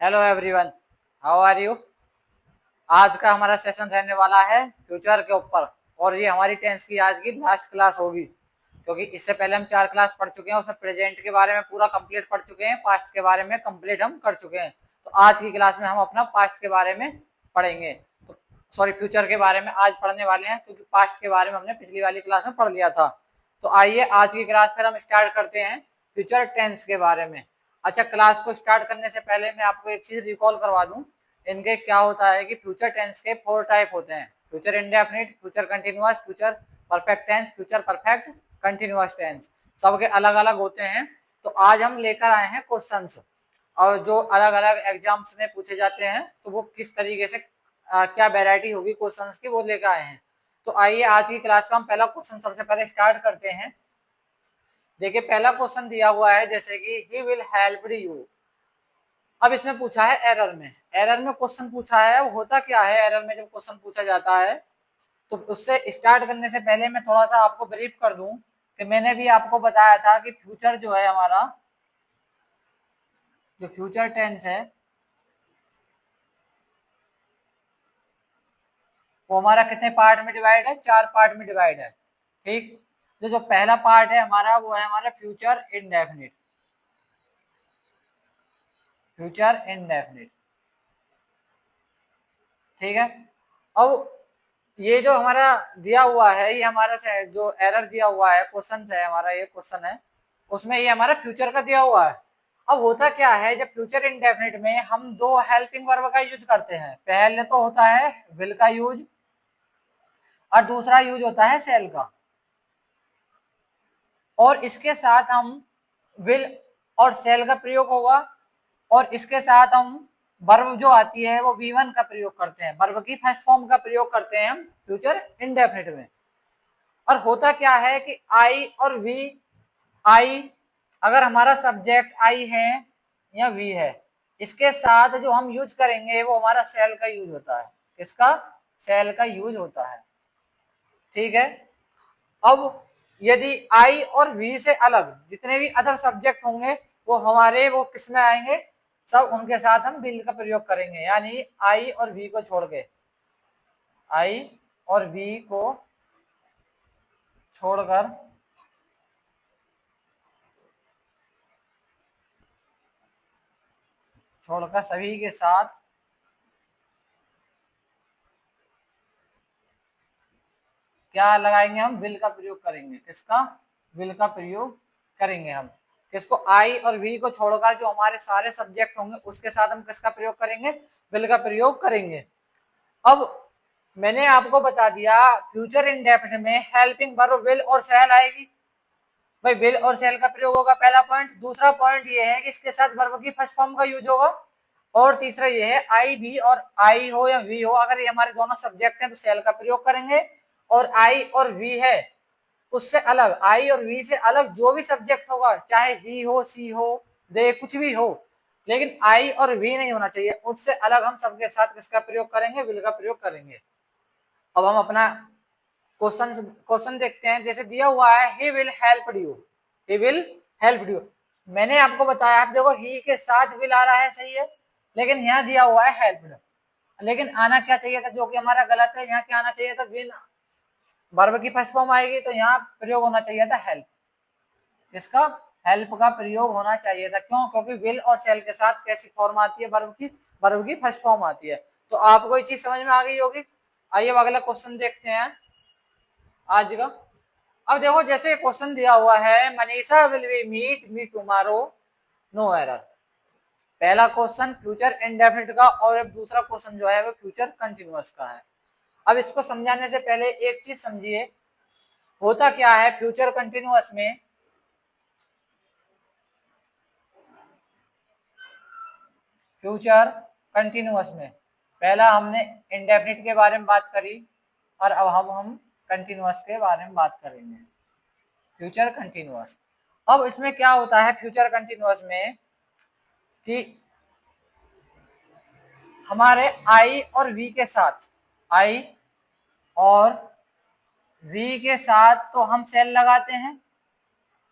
Hello everyone, how are you. आज का हमारा सेशन रहने वाला है फ्यूचर के ऊपर और ये हमारी टेंथ की आज की लास्ट क्लास होगी, क्योंकि इससे पहले हम 4 क्लास पढ़ चुके हैं। उसमें प्रेजेंट के बारे में पूरा कंप्लीट पढ़ चुके हैं, पास्ट के बारे में कंप्लीट हम कर चुके हैं। तो आज की क्लास में हम अपना पास्ट के बारे में पढ़ेंगे, तो सॉरी फ्यूचर के बारे में आज पढ़ने वाले हैं, क्योंकि पास्ट के बारे में हमने पिछली वाली क्लास में पढ़ लिया था। तो आइए आज की क्लास फिर हम स्टार्ट करते हैं फ्यूचर टेंस के बारे में। अच्छा, क्लास को स्टार्ट करने से पहले मैं आपको एक चीज रिकॉल करवा दूं। इनके क्या होता है कि फ्यूचर टेंस के 4 टाइप होते हैं: future indefinite, future continuous, future perfect tense, future perfect continuous tense. सबके अलग अलग होते हैं। तो आज हम लेकर आए हैं क्वेश्चंस, और जो अलग अलग एग्जाम्स में पूछे जाते हैं, तो वो किस तरीके से क्या वैरायटी होगी क्वेश्चंस की, वो लेकर आए हैं। तो आइए आज की क्लास का हम पहला क्वेश्चन सबसे पहले स्टार्ट करते हैं। देखिए, पहला क्वेश्चन दिया हुआ है जैसे कि ही विल हेल्प यू। अब इसमें पूछा है एरर में, एरर में क्वेश्चन पूछा है। वो होता क्या है एरर में जब क्वेश्चन पूछा जाता है, तो उससे स्टार्ट करने से पहले मैं थोड़ा सा आपको ब्रीफ कर दूं कि मैंने भी आपको बताया था कि फ्यूचर जो है हमारा, जो फ्यूचर टेंस है वो हमारा कितने पार्ट में डिवाइड है, 4 पार्ट में डिवाइड है। ठीक, तो जो पहला पार्ट है हमारा वो है हमारा फ्यूचर इंडेफिनिट। फ्यूचर इंडेफिनिट, ठीक है। अब ये जो हमारा दिया हुआ है, ये हमारा जो एरर दिया हुआ है, क्वेश्चन है हमारा, ये क्वेश्चन है, उसमें ये हमारा फ्यूचर का दिया हुआ है। अब होता क्या है, जब फ्यूचर इंडेफिनिट में हम दो हेल्पिंग वर्ब का यूज करते हैं। पहले तो होता है विल का यूज, और दूसरा यूज होता है सेल का। और इसके साथ हम विल और सेल का प्रयोग होगा, और इसके साथ हम वर्ब जो आती है वो V1 का प्रयोग करते हैं। वर्ब की फर्स्ट फॉर्म का प्रयोग करते हैं हम फ्यूचर इंडेफिनिट में। और होता क्या है कि आई और वी, आई अगर हमारा सब्जेक्ट आई है या वी है, इसके साथ जो हम यूज करेंगे वो हमारा सेल का यूज होता है। किसका? सेल का यूज होता है, ठीक है। अब यदि आई और वी से अलग जितने भी अदर सब्जेक्ट होंगे वो हमारे वो किस में आएंगे, सब उनके साथ हम विल का प्रयोग करेंगे। यानी आई और वी को छोड़ के, आई और वी को छोड़कर सभी के साथ क्या लगाएंगे, हम विल का प्रयोग करेंगे। किसका? विल का प्रयोग करेंगे हम। किसको? आई और वी को छोड़कर जो हमारे सारे सब्जेक्ट होंगे उसके साथ हम किसका प्रयोग करेंगे? विल का प्रयोग करेंगे। अब मैंने आपको बता दिया फ्यूचर इंडेफिनिट में हेल्पिंग वर्ब विल और सेल आएगी। भाई विल और सेल का प्रयोग होगा, पहला पॉइंट। दूसरा पॉइंट ये है कि इसके साथ वर्ब की फर्स्ट फॉर्म का यूज होगा। और तीसरा ये है आई भी, और आई हो या वी हो, अगर ये हमारे दोनों सब्जेक्ट हैं तो सेल का प्रयोग करेंगे। और आई और वी है उससे अलग, आई और वी से अलग जो भी सब्जेक्ट होगा, चाहे ही हो, सी हो, दे, कुछ भी हो, लेकिन आई और वी नहीं होना चाहिए। उससे अलग हम सबके साथ किसका प्रयोग करेंगे? विल का प्रयोग करेंगे। अब हम अपना क्वेश्चन देखते हैं। जैसे दिया हुआ है he will help you, he will help you. मैंने आपको बताया, आप देखो ही के साथ विल आ रहा है, सही है, लेकिन यहाँ दिया हुआ है हेल्प। लेकिन आना क्या चाहिए था, जो कि हमारा गलत है। यहाँ क्या आना चाहिए था? विल, वर्ब की फर्स्ट फॉर्म आएगी तो यहाँ प्रयोग होना चाहिए था हेल्प। इसका हेल्प का प्रयोग होना चाहिए था। क्यों? क्योंकि विल और सेल के साथ कैसी फॉर्म आती है? वर्ब की फर्स्ट फॉर्म आती है। तो आपको ये चीज समझ में आ गई होगी। आइए अगला क्वेश्चन देखते हैं आज का। अब देखो, जैसे क्वेश्चन दिया हुआ है Manisha will we meet me tomorrow, no error. पहला क्वेश्चन फ्यूचर इंडेफिनिट का, और अब दूसरा क्वेश्चन जो है वो फ्यूचर कंटिन्यूअस का है। अब इसको समझाने से पहले एक चीज समझिए, होता क्या है फ्यूचर कंटिन्यूअस में। फ्यूचर कंटिन्यूअस में पहला हमने इंडेफिनिट के बारे में बात करी, और अब हम कंटिन्यूअस के बारे में बात करेंगे। फ्यूचर कंटिन्यूअस, अब इसमें क्या होता है फ्यूचर कंटिन्यूअस में कि हमारे आई और वी के साथ, आई और वी के साथ तो हम सेल लगाते हैं।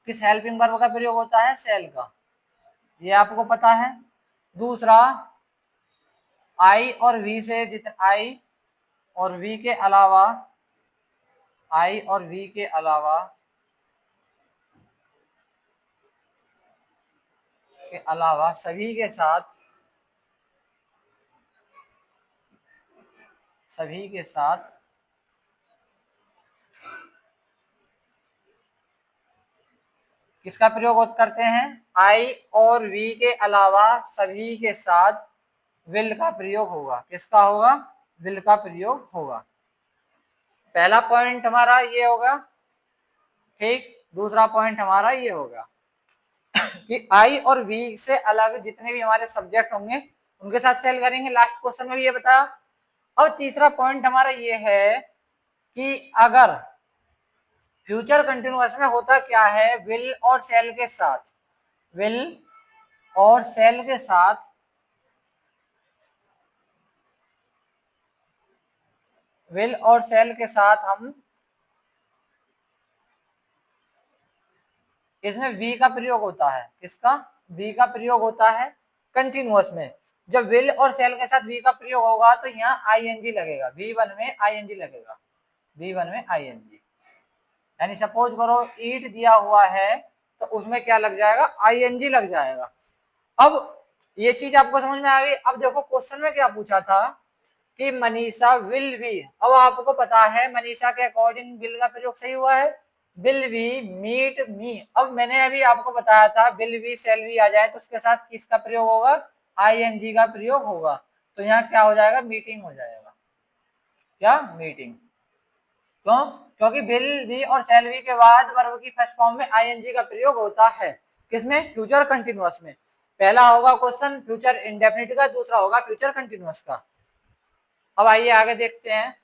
किस हेल्पिंग वर्ब का प्रयोग होता है? सेल का, ये आपको पता है। दूसरा, आई और वी से जितना आई और वी के अलावा आई और वी के अलावा सभी के साथ किसका प्रयोग करते हैं? आई और वी के अलावा सभी के साथ विल का प्रयोग होगा। किसका होगा? विल का प्रयोग होगा। पहला पॉइंट हमारा ये होगा, ठीक। दूसरा पॉइंट हमारा ये होगा कि आई और वी से अलग जितने भी हमारे सब्जेक्ट होंगे उनके साथ सेल करेंगे। लास्ट क्वेश्चन में भी ये बताया। और तीसरा पॉइंट हमारा ये है कि अगर फ्यूचर कंटिन्यूअस में होता क्या है, विल और सेल के साथ हम इसमें वी का प्रयोग होता है। किसका? वी का प्रयोग होता है कंटिन्यूअस में। जब विल और सेल के साथ वी का प्रयोग होगा तो यहाँ आईएनजी लगेगा, V1 में आईएनजी लगेगा, V1 में आईएनजी। यानी सपोज करो ईट दिया हुआ है तो उसमें क्या लग जाएगा? आईएनजी लग जाएगा। अब ये चीज आपको समझ में आ गई। अब देखो क्वेश्चन में क्या पूछा था कि मनीषा विल बी। अब आपको पता है मनीषा के अकॉर्डिंग विल का प्रयोग सही हुआ है, विल बी मीट मी। अब मैंने अभी आपको बताया था विल बी सेल बी आ जाए तो उसके साथ किसका प्रयोग होगा? आईएनजी का प्रयोग होगा। तो यहाँ क्या हो जाएगा? मीटिंग हो जाएगा। क्या? मीटिंग। क्यों? क्योंकि विल बी और सेल बी के बाद वर्ब की फर्स्ट फॉर्म में आईएनजी का प्रयोग होता है। किसमें? फ्यूचर कंटिन्यूअस में। पहला होगा क्वेश्चन फ्यूचर इंडेफिनिट का, दूसरा होगा फ्यूचर कंटिन्यूअस का। अब आइए आगे देखते हैं।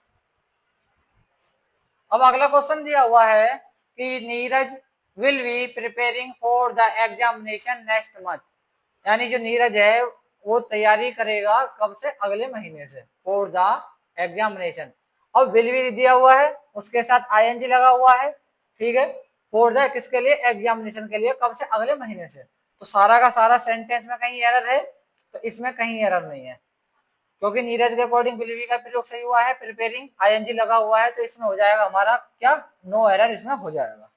अब अगला क्वेश्चन दिया हुआ है कि Neeraj will be preparing for the examination next month. यानी जो नीरज है वो तैयारी करेगा कब से? अगले महीने से। For the examination. अब विल बी दिया हुआ है, उसके साथ आईएनजी लगा हुआ है, ठीक है। फॉर द किसके लिए? एग्जामिनेशन के लिए। कब से? अगले महीने से। तो सारा का सारा सेंटेंस में कहीं एरर है? तो इसमें कहीं एरर नहीं है, क्योंकि नीरज के अकॉर्डिंग विल बी का प्रयोग सही हुआ है, प्रिपेयरिंग आईएनजी लगा हुआ है, तो इसमें हो जाएगा हमारा क्या? नो एरर इसमें हो जाएगा।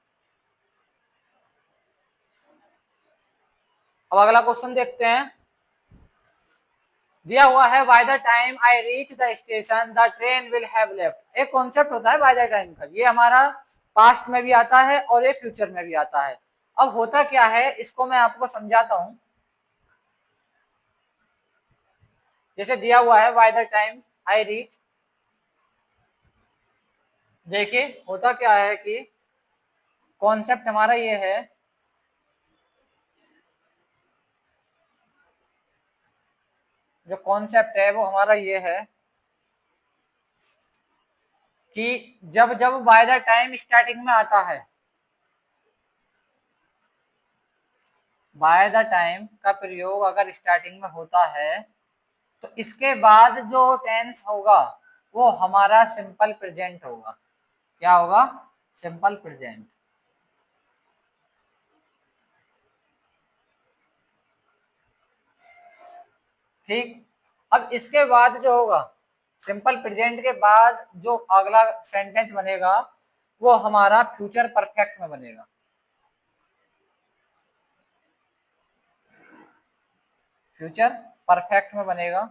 अब अगला क्वेश्चन देखते हैं। दिया हुआ है bye the time I reach the station the train will have left. एक कॉन्सेप्ट होता है बाय द टाइम का, ये हमारा पास्ट में भी आता है और ये फ्यूचर में भी आता है। अब होता क्या है इसको मैं आपको समझाता हूं। जैसे दिया हुआ है bye the time I reach, देखिए होता क्या है कि कॉन्सेप्ट हमारा ये है जो कॉन्सेप्ट है वो हमारा ये है कि जब जब बाय द टाइम स्टार्टिंग में आता है, बाय द टाइम का प्रयोग अगर स्टार्टिंग में होता है तो इसके बाद जो टेंस होगा वो हमारा सिंपल प्रेजेंट होगा। क्या होगा? Simple present. ठीक। अब इसके बाद जो होगा, सिंपल प्रेजेंट के बाद जो अगला सेंटेंस बनेगा वो हमारा फ्यूचर परफेक्ट में बनेगा। फ्यूचर परफेक्ट में बनेगा।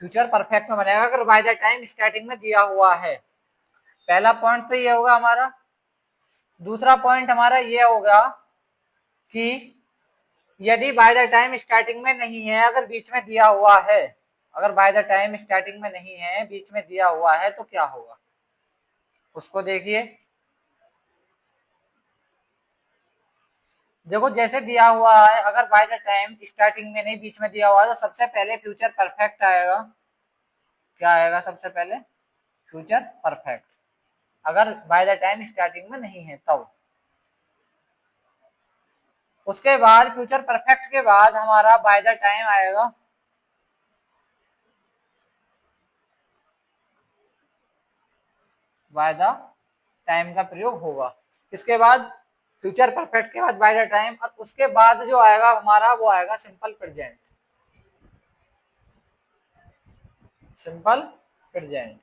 फ्यूचर परफेक्ट में बनेगा अगर बाय द टाइम स्टार्टिंग में दिया हुआ है। पहला पॉइंट तो ये होगा हमारा। दूसरा पॉइंट हमारा ये होगा कि यदि बाय द टाइम स्टार्टिंग में नहीं है, अगर बीच में दिया हुआ है, अगर बाय द टाइम स्टार्टिंग में नहीं है, बीच में दिया हुआ है तो क्या होगा उसको देखिए। देखो जैसे दिया हुआ है, अगर बाय द टाइम स्टार्टिंग में नहीं बीच में दिया हुआ है तो सबसे पहले फ्यूचर परफेक्ट आएगा। क्या आएगा सबसे पहले? Future perfect. अगर बाय द टाइम स्टार्टिंग में नहीं है तब। उसके बाद फ्यूचर परफेक्ट के बाद हमारा बाय द टाइम आएगा बाय द टाइम का प्रयोग होगा। इसके बाद फ्यूचर परफेक्ट के बाद बाय द टाइम, और उसके बाद जो आएगा हमारा वो आएगा सिंपल प्रेजेंट, सिंपल प्रेजेंट।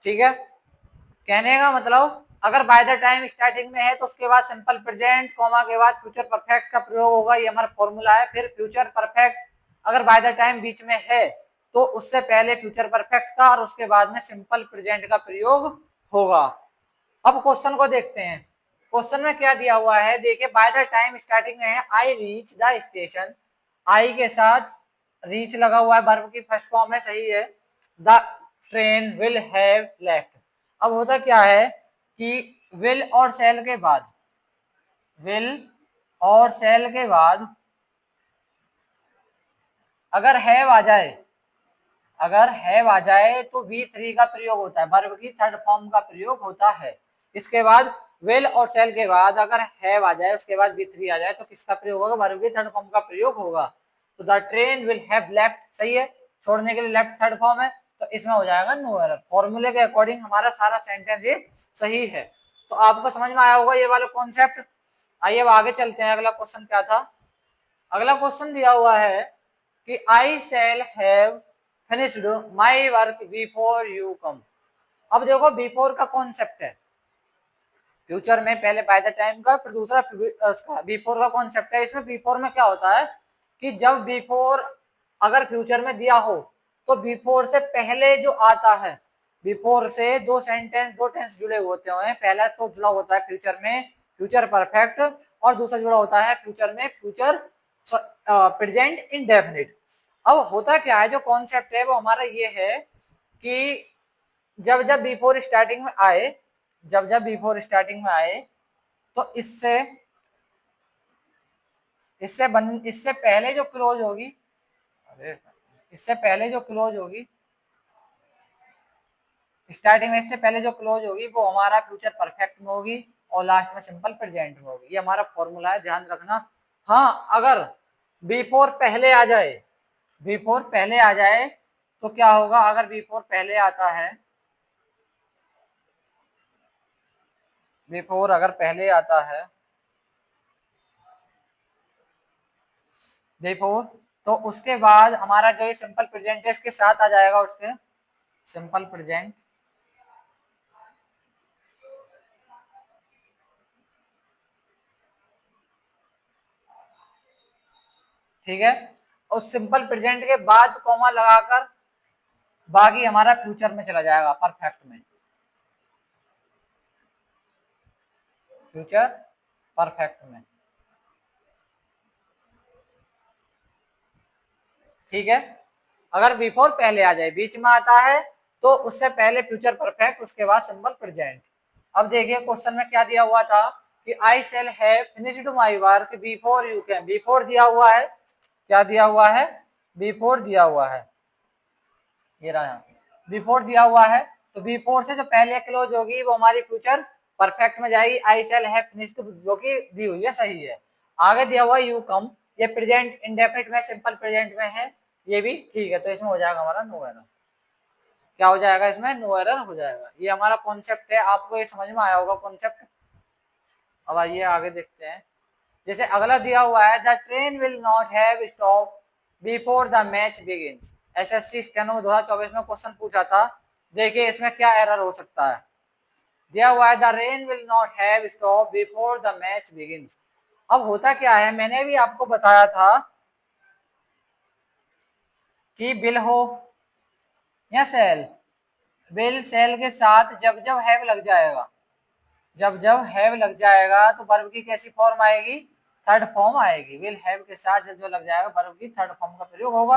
ठीक है, कहने का मतलब अगर बाय द टाइम स्टार्टिंग में है तो उसके बाद सिंपल प्रेजेंट कॉमा के बाद फ्यूचर परफेक्ट का प्रयोग होगा, ये हमारा फॉर्मूला है। फिर फ्यूचर परफेक्ट अगर बाय द टाइम बीच में है तो उससे पहले फ्यूचर परफेक्ट का और उसके बाद में सिंपल प्रेजेंट का प्रयोग होगा। अब क्वेश्चन को देखते हैं, क्वेश्चन में क्या दिया हुआ है, देखिए बाय द टाइम स्टार्टिंग में है आई रीच द स्टेशन, आई के साथ रीच लगा हुआ है, वर्ब की फर्स्ट फॉर्म है, सही है। The train will have left. अब होता क्या है कि विल और सेल के बाद, विल और सेल के बाद अगर हैव आ जाए, अगर हैव आ जाए तो V3 का प्रयोग होता है, वर्ब की थर्ड फॉर्म का प्रयोग होता है। इसके बाद विल और सेल के बाद अगर हैव आ जाए उसके बाद V3 आ जाए तो किसका प्रयोग होगा, वर्ब की थर्ड फॉर्म का प्रयोग होगा। तो the train will have left, सही है, छोड़ने के लिए लेफ्ट थर्ड फॉर्म है, तो इसमें हो जाएगा नो एरर। फॉर्मूले के अकॉर्डिंग हमारा सारा सेंटेंस ये सही है। तो आपको समझ में आया होगा ये वाला कॉन्सेप्ट। आइए अब आगे चलते हैं, अगला क्वेश्चन क्या था। अगला क्वेश्चन दिया हुआ है कि I shall have finished my work before you come. अब देखो बिफोर का कॉन्सेप्ट है, फ्यूचर में पहले बाय द टाइम का, फिर दूसरा बिफोर का कॉन्सेप्ट है। इसमें बिफोर में क्या होता है कि जब बिफोर अगर फ्यूचर में दिया हो तो बिफोर से पहले जो आता है, बिफोर से दो सेंटेंस, दो टेंस जुड़े होते हैं। पहला तो जुड़ा होता है फ्यूचर में फ्यूचर परफेक्ट, और दूसरा जुड़ा होता है फ्यूचर में फ्यूचर प्रेजेंट इंडेफिनिट। अब होता क्या है, जो कॉन्सेप्ट है वो हमारा ये है कि जब जब बिफोर स्टार्टिंग में आए, जब जब बिफोर स्टार्टिंग में आए तो इससे पहले जो क्लोज होगी, अरे इससे पहले जो क्लोज होगी, स्टार्टिंग में इससे पहले जो क्लोज होगी वो हमारा फ्यूचर परफेक्ट में होगी और लास्ट में सिंपल प्रेजेंट में होगी। ये हमारा फॉर्मूला है, ध्यान रखना। हाँ, अगर बिफोर पहले आ जाए, बिफोर पहले आ जाए तो क्या होगा, अगर बिफोर पहले आता है, बिफोर अगर पहले आता है बिफोर, तो उसके बाद हमारा जो सिंपल प्रेजेंट है इसके साथ आ जाएगा, उसके सिंपल प्रेजेंट, ठीक है। उस सिंपल प्रेजेंट के बाद कॉमा लगाकर बाकी हमारा फ्यूचर में चला जाएगा, परफेक्ट में, फ्यूचर परफेक्ट में, ठीक है। अगर बिफोर पहले आ जाए, बीच में आता है तो उससे पहले फ्यूचर परफेक्ट, उसके बाद सिंपल प्रेजेंट। अब देखिए क्वेश्चन में क्या दिया हुआ था कि I shall have finished my work before you came. Before दिया हुआ है, क्या दिया हुआ है, बिफोर दिया हुआ है, ये रहा यहाँ बिफोर दिया हुआ है। तो बिफोर से जो पहले क्लोज होगी वो हमारी फ्यूचर परफेक्ट में जाएगी, आई शैल हैव फिनिश्ड, जो कि दी हुई है, सही है। आगे दिया हुआ यू कम, ये प्रेजेंट इंडेफिनिट में सिंपल प्रेजेंट में है, ये भी ठीक है, तो इसमें हो जाएगा हमारा नो एरर। क्या हो जाएगा, इसमें नो एरर हो जाएगा। ये हमारा कॉन्सेप्ट है, आपको ये समझ में आया होगा कॉन्सेप्ट। अब आइए आगे देखते हैं। जैसे अगला दिया हुआ है the train will not have stop before the match begins. SSC steno 2024 में क्वेश्चन पूछा था। देखिए इसमें क्या एरर हो सकता है, दिया हुआ है the rain will not have stop before the match begins. अब होता क्या है, मैंने भी आपको बताया था कि बिल हो या सेल, बिल सेल के साथ जब जब हैव लग जाएगा, जब जब हैव लग जाएगा तो वर्ब की कैसी फॉर्म आएगी, थर्ड फॉर्म आएगी। विल हैव के साथ जब जो लग जाएगा वर्ब की थर्ड फॉर्म का प्रयोग होगा।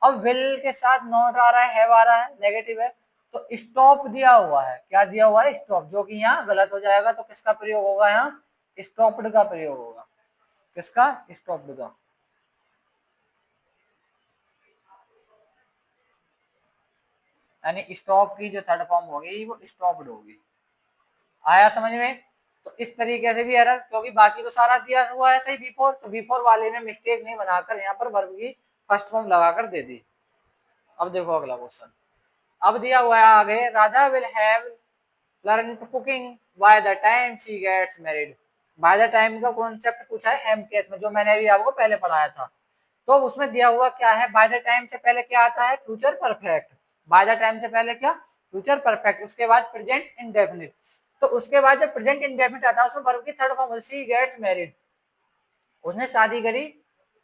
अब विल के साथ नॉट आ रहा है, हैव आ रहा है, नेगेटिव है, तो स्टॉप दिया हुआ है, क्या दिया हुआ है, स्टॉप, जो कि यहाँ गलत हो जाएगा। तो किसका प्रयोग होगा, यहाँ स्टॉप्ड का प्रयोग होगा, किसका, स्टॉप्ड का। यानी स्टॉप की जो थर्ड फॉर्म होगी वो स्टॉप्ड होगी। आया समझ में। तो इस तरीके से भी एरर, क्योंकि बाकी तो सारा दिया हुआ है सही बिफोर, तो बिफोर वाले में मिस्टेक नहीं बनाकर यहाँ पर वर्ब की फर्स्ट फॉर्म लगाकर दे दी। अब देखो अगला क्वेश्चन, अब दिया हुआ है आगे, Radha will have learn to cooking by the time she gets married. By the time का कॉन्सेप्ट पूछा है एम केस में, जो मैंने अभी आपको पहले पढ़ाया था। तो उसमें दिया हुआ क्या है, बाय द टाइम से पहले क्या आता है, future perfect. Bye the time से पहले क्या, फ्यूचर परफेक्ट, उसके बाद प्रेजेंट इंडेफिनिट। तो उसके बाद जब प्रेजेंट इंडेफिनिट आता है उसमें वर्ब की third form she gets married, उसने शादी करी,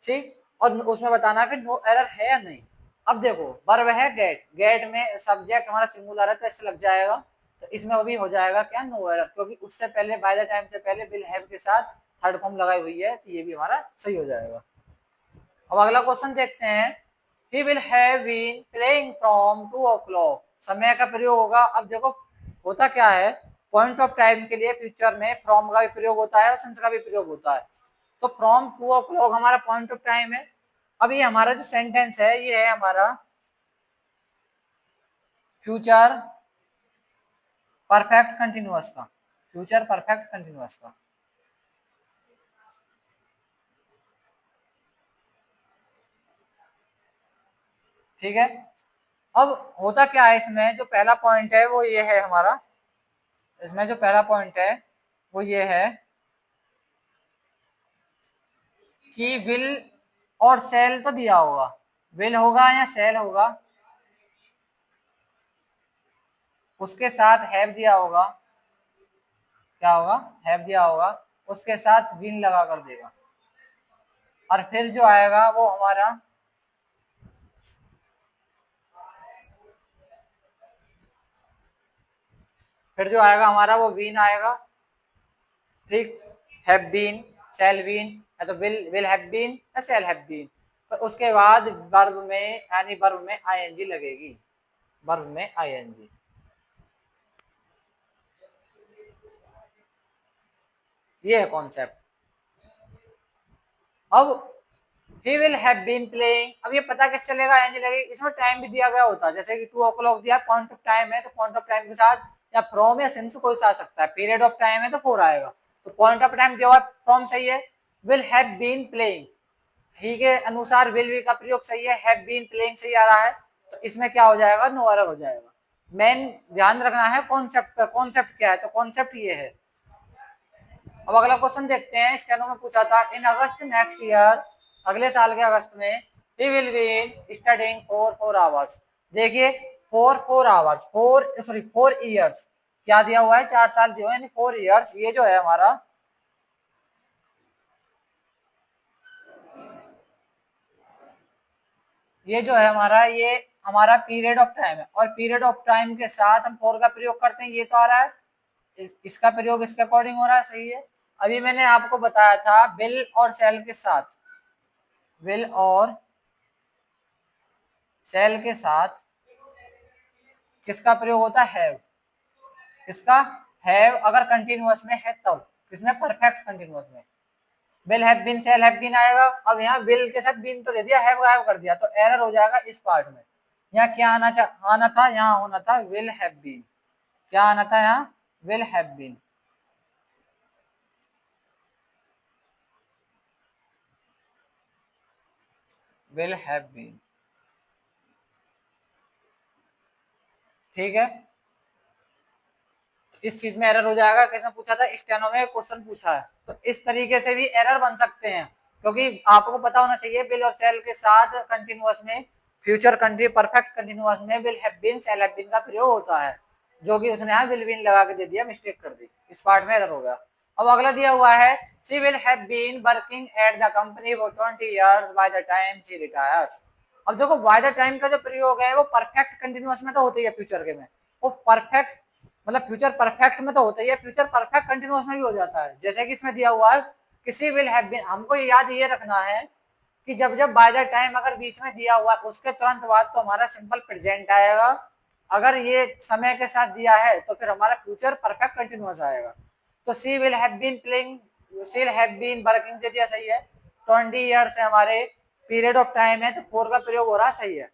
ठीक, और उसमें बताना फिर नो एरर है या नहीं। अब देखो वर्ब है गेट, गेट में सब्जेक्ट हमारा सिंगुलर है तो इससे लग जाएगा, तो इसमें अभी हो जाएगा क्या, नो एरर, क्योंकि उससे पहले बाय द टाइम से पहले विल हैव के साथ थर्ड फॉर्म लगाई हुई है, तो ये भी हमारा सही हो जाएगा। अब अगला क्वेश्चन देखते हैं, he will have been playing from 2 o'clock, समय का प्रयोग होगा। अब देखो होता क्या है, पॉइंट ऑफ टाइम के लिए फ्यूचर में फ्रॉम का भी प्रयोग होता है और सिंस का भी प्रयोग होता है। तो फ्रॉम 2 o'clock हमारा पॉइंट ऑफ टाइम है। अब ये हमारा जो सेंटेंस है ये है हमारा फ्यूचर परफेक्ट कंटिन्यूअस का, फ्यूचर परफेक्ट कंटिन्यूअस का। ठीक है, अब होता क्या है, इसमें जो पहला पॉइंट है वो ये है हमारा, इसमें जो पहला पॉइंट है वो ये है कि विल और सेल तो दिया होगा, विल होगा या सेल होगा, उसके साथ हैव दिया होगा, क्या होगा, हैव दिया होगा, उसके साथ विल लगा कर देगा, और फिर जो आएगा वो हमारा फिर जो आएगा हमारा वो बीन आएगा, ठीक, हैव बीन, शैल बीन, या तो विल हैव बीन या शैल हैव बीन। तो उसके बाद वर्ब में यानी वर्ब में आईएनजी लगेगी, वर्ब में आईएनजी। ये है कॉन्सेप्ट। अब he will have been playing, अब ये पता कैसे चलेगा आईएनजी लगेगी, इसमें टाइम भी दिया गया होता है, जैसे कि 2 o'clock दिया, पॉइंट ऑफ टाइम है तो पॉइंट ऑफ टाइम के साथ या फ्रॉम या सिंस कोई सा आ सकता है, पीरियड ऑफ टाइम है तो 4 आएगा, तो पॉइंट ऑफ टाइम दिया हुआ फ्रॉम सही है, will have been playing ही के अनुसार विल भी का प्रयोग सही है, हैव बीन प्लेइंग सही आ रहा है, तो इसमें क्या हो जाएगा, नो एरर हो जाएगा। मेन ध्यान रखना है कॉन्सेप्ट का, कॉन्सेप्ट क्या है, तो कॉन्सेप्ट ये है। अब अगला क्वेश्चन देखते हैं, स्टेनो में पूछा था, इन अगस्त नेक्स्ट ईयर, अगले साल के अगस्त में, he will be in studying for 4 hours। देखिए फॉर 4 hours, 4 ईयर्स, क्या दिया हुआ है, 4 साल दिया हुआ है, यानी 4 ईयर्स। ये जो है हमारा, ये जो है हमारा, ये हमारा पीरियड ऑफ टाइम है, और पीरियड ऑफ टाइम के साथ हम फॉर का प्रयोग करते हैं, ये तो आ रहा है, इसका प्रयोग इसके अकॉर्डिंग हो रहा है, सही है। अभी मैंने आपको बताया था विल और सेल के साथ, विल और सेल के साथ किसका प्रयोग होता है, हैव, किसका, हैव, अगर कंटिन्यूअस में है तब, किसमें, परफेक्ट कंटिन्यूअस में, will have been, shall have been आएगा। अब यहाँ विल के साथ बीन तो दे दिया, हैव गायब कर दिया, तो एरर हो जाएगा इस पार्ट में। यहाँ क्या आना था, यहाँ होना था विल हैव बीन, क्या आना था यहाँ, will have been. Will have been, ठीक है, इस चीज में एरर हो जाएगा। किसने पूछा था, स्टेनो में क्वेश्चन पूछा है, तो इस तरीके से भी एरर बन सकते हैं, क्योंकि आपको पता होना चाहिए विल और सेल के साथ कंटिन्यूअस में, फ्यूचर कंट्री परफेक्ट कंटिन्यूअस में will have been, shall have been का प्रयोग होता है, जो कि उसने यहाँ विल बीन लगा के दे दिया, मिस्टेक कर दी, इस पार्ट में एरर हो गया। अब अगला दिया हुआ है, she will have been working at the company for 20 years by the time she retires. अब देखो बाय द टाइम का जो प्रयोग है वो परफेक्ट कंटिन्यूअस में तो होता ही है, फ्यूचर के में, वो परफेक्ट मतलब फ्यूचर परफेक्ट में तो होता ही है, फ्यूचर परफेक्ट कंटिन्यूअस में भी हो जाता है, जैसे कि इसमें दिया हुआ है किसी विल हैव बीन। हमको याद ये रखना है कि जब जब बाय द टाइम अगर बीच में दिया हुआ उसके तुरंत बाद तो हमारा सिंपल प्रेजेंट आएगा, अगर ये समय के साथ दिया है तो फिर हमारा फ्यूचर परफेक्ट कंटिन्यूअस आएगा। तो she will have been playing, she have been working दे दिया, सही है, 20 ईयर्स से हमारे पीरियड ऑफ टाइम है तो 4 का प्रयोग हो रहा है, सही है,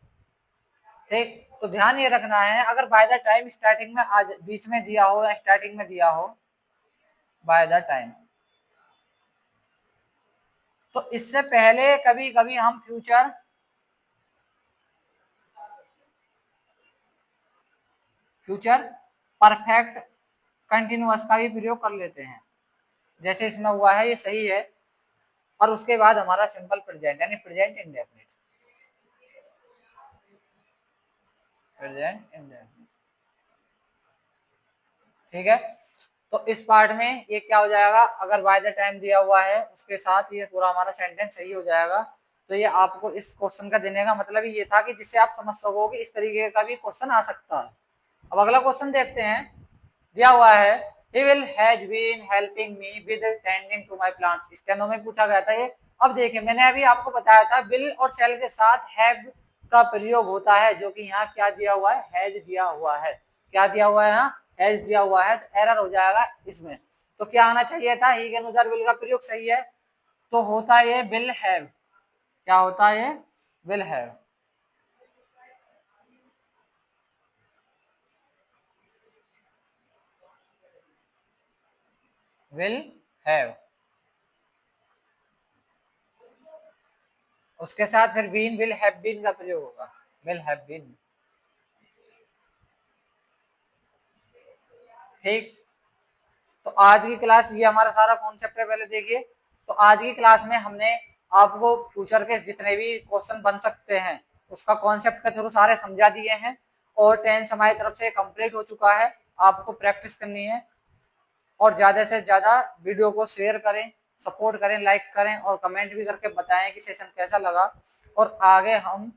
ठीक। तो ध्यान ये रखना है, अगर बाय द टाइम स्टार्टिंग में आज बीच में दिया हो या स्टार्टिंग में दिया हो, बाय द टाइम। तो इससे पहले कभी कभी हम फ्यूचर परफेक्ट कंटिन्यूअस का भी प्रयोग कर लेते हैं, जैसे इसमें हुआ है, ये सही है। और उसके बाद हमारा सिंपल प्रेजेंट यानी प्रेजेंट इंडेफिनिट, ठीक है। तो इस पार्ट में ये क्या हो जाएगा, अगर बाय द टाइम दिया हुआ है उसके साथ ये पूरा हमारा सेंटेंस सही हो जाएगा। तो ये आपको इस क्वेश्चन का देने का मतलब ये था कि जिससे आप समझ सको कि इस तरीके का भी क्वेश्चन आ सकता है। अब अगला क्वेश्चन देखते हैं, दिया हुआ है he will has been helping me with tending to my plants, steno में पूछा गया था ये। अब देखिए मैंने अभी आपको बताया था will और shall के साथ have का प्रयोग होता है, जो कि यहाँ क्या दिया हुआ है, has दिया हुआ है। क्या दिया हुआ है, यहाँ हैज दिया हुआ है, तो एरर हो जाएगा इसमें। तो क्या आना चाहिए था, ही के अनुसार विल का प्रयोग सही है, तो होता है ये विल हैव। क्या होता है, ये विल हैव। विल हैव, उसके साथ फिर बीन, विल हैव बीन का प्रयोग होगा, विल हैव बीन। ठीक। तो आज की क्लास ये हमारा सारा कॉन्सेप्ट है, पहले देखिए। तो आज की क्लास में हमने आपको फ्यूचर के जितने भी क्वेश्चन बन सकते हैं उसका कॉन्सेप्ट के थ्रू सारे समझा दिए हैं, और टेंस हमारी तरफ से कंप्लीट हो चुका है। आपको प्रैक्टिस करनी है, और ज़्यादा से ज़्यादा वीडियो को शेयर करें, सपोर्ट करें, लाइक करें, और कमेंट भी करके बताएं कि सेशन कैसा लगा। और आगे हम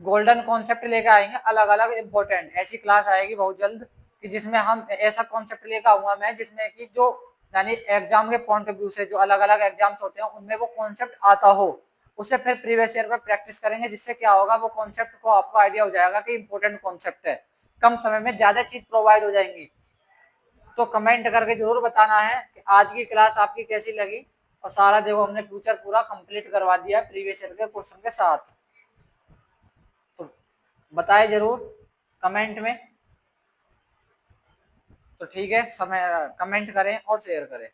गोल्डन कॉन्सेप्ट लेकर आएंगे, अलग अलग इंपॉर्टेंट ऐसी क्लास आएगी बहुत जल्द कि जिसमें हम ऐसा कॉन्सेप्ट लेकर आऊंगा मैं, जिसमें कि जो यानी एग्जाम के पॉइंट ऑफ व्यू से जो अलग अलग एग्जाम्स होते हैं उनमें वो कॉन्सेप्ट आता हो, उससे फिर प्रीवियस ईयर में प्रैक्टिस करेंगे, जिससे क्या होगा, वो कॉन्सेप्ट को आपको आइडिया हो जाएगा कि इंपॉर्टेंट कॉन्सेप्ट है, कम समय में ज्यादा चीज प्रोवाइड हो जाएंगी। तो कमेंट करके जरूर बताना है कि आज की क्लास आपकी कैसी लगी। और सारा देखो हमने फ्यूचर पूरा कंप्लीट करवा दिया प्रीवियस ईयर के क्वेश्चन के साथ। तो बताए जरूर कमेंट में। तो ठीक है, समय कमेंट करें और शेयर करें।